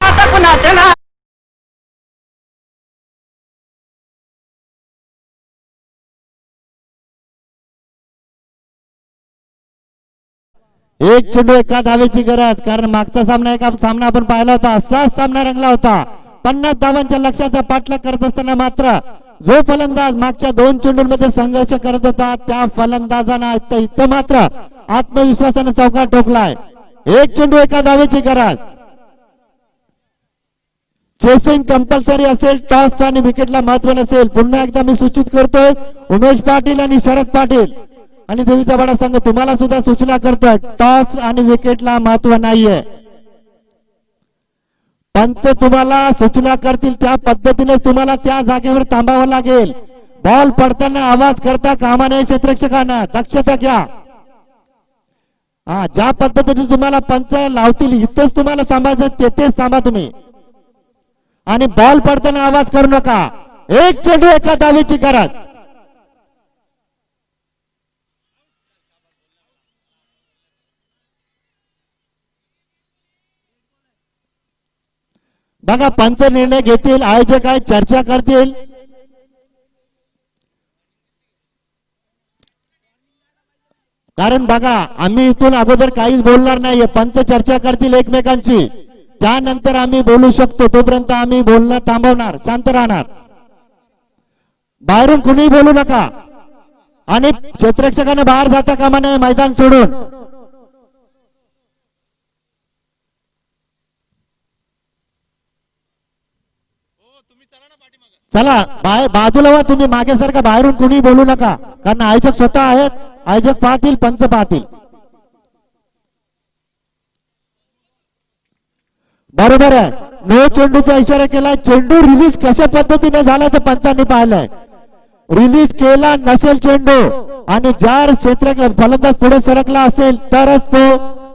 आता कुणाचं ना एक चेंडू एका धावेची गरज कारण मागचा सामना आपण पाहिला होता. असाच सामना रंगला होता 50 धावांच्या लक्ष्याचा पाठलाग करत असताना मात्र जो फलंदाज मागच्या 2 चेंडूंमध्ये संघर्ष करत होता त्या फलंदाजानं इथं मात्र आत्मविश्वासाने चौकार ठोकलाय. एक चेंडू एका धावेची गरज. चेसिंग कंपल्सरी असेल, टॉस आणि विकेटला महत्व नसेल. पुन्हा एकदा मी सूचित करतोय उमेश पाटील आणि शरद पाटील आणि देवीचा बडा संघ तुम्हाला सुद्धा सूचना करतोय टॉस आणि विकेटला महत्व नाहीये. पंच तुम्हाला सूचना करतील त्या पद्धतीने तुम्हाला त्या जागेवर थांबावं लागेल. बॉल पडताना आवाज करता कामा नये. क्षेत्ररक्षकांना दक्षता घ्या. ज्या पद्धतीने तुम्हाला पंच लावतील इथेच तुम्हाला थांबायचं तेथेच थांबा तुम्ही आणि बॉल पडताना आवाज करू नका. एक चेंडू एका धावेची गरज. बघा पंच निर्णय घेतील, आयोजक आहेत चर्चा करतील. कारण बघा आम्ही इथून अगोदर काहीच बोलणार नाहीये. पंच चर्चा करतील एकमेकांची, त्यानंतर आम्ही बोलू शकतो. तोपर्यंत आम्ही बोलणं थांबवणार, शांत राहणार. बाहेरून कुणी बोलू नका आणि क्षेत्ररक्षकाने बाहेर जाता कामा नये मैदान सोडून. चला बाजूला व्हा तुम्ही, मागेसारखा बाहेरून कुणी बोलू नका. कारण आयोजक स्वतः आहेत, आयोजक पाहतील, पंच पाहतील. बरोबर आहे. नो चेंडूचा इशारा केला. चेंडू रिलीज कशा पद्धतीने झाला ते पंचांनी पाहिलंय. रिलीज केला नसेल चेंडू आणि जर क्षेत्र फलंदाज पुढे सरकला असेल तरच तो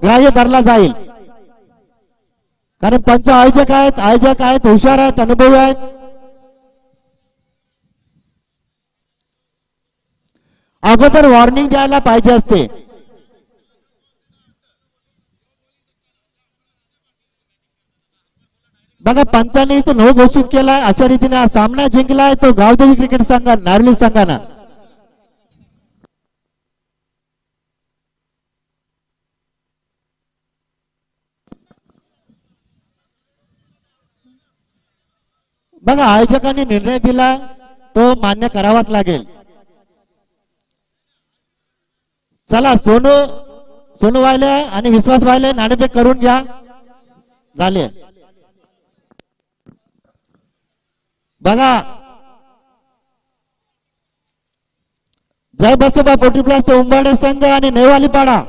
ग्राह्य धरला जाईल. कारण पंच आयोजक आहेत, हुशार आहेत, अनुभवी आहेत. अगोदर वॉर्निंग द्यायला पाहिजे असते. बघा पंचांनी इथं नो घोषित केलाय. अशा रीतीने हा सामना जिंकलाय तो गावदेवी क्रिकेट संघ नारळी संघानं. बघा आयोजकांनी निर्णय दिला तो मान्य करावाच लागेल. चला सोनू वाहिले आणि विश्वास वाहिले नाणेफेक करून घ्या. झाले. बघा जय बसोबा पोटी प्लस उंबरडे संघ आणि नेवाली पाडा.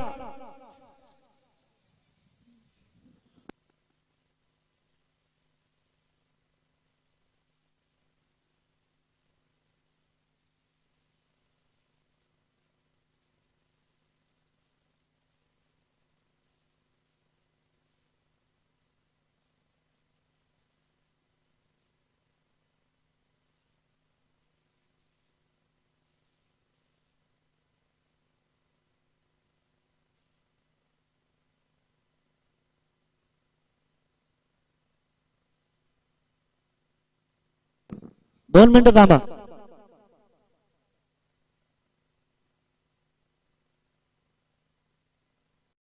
दोन मिनिटं थांबा.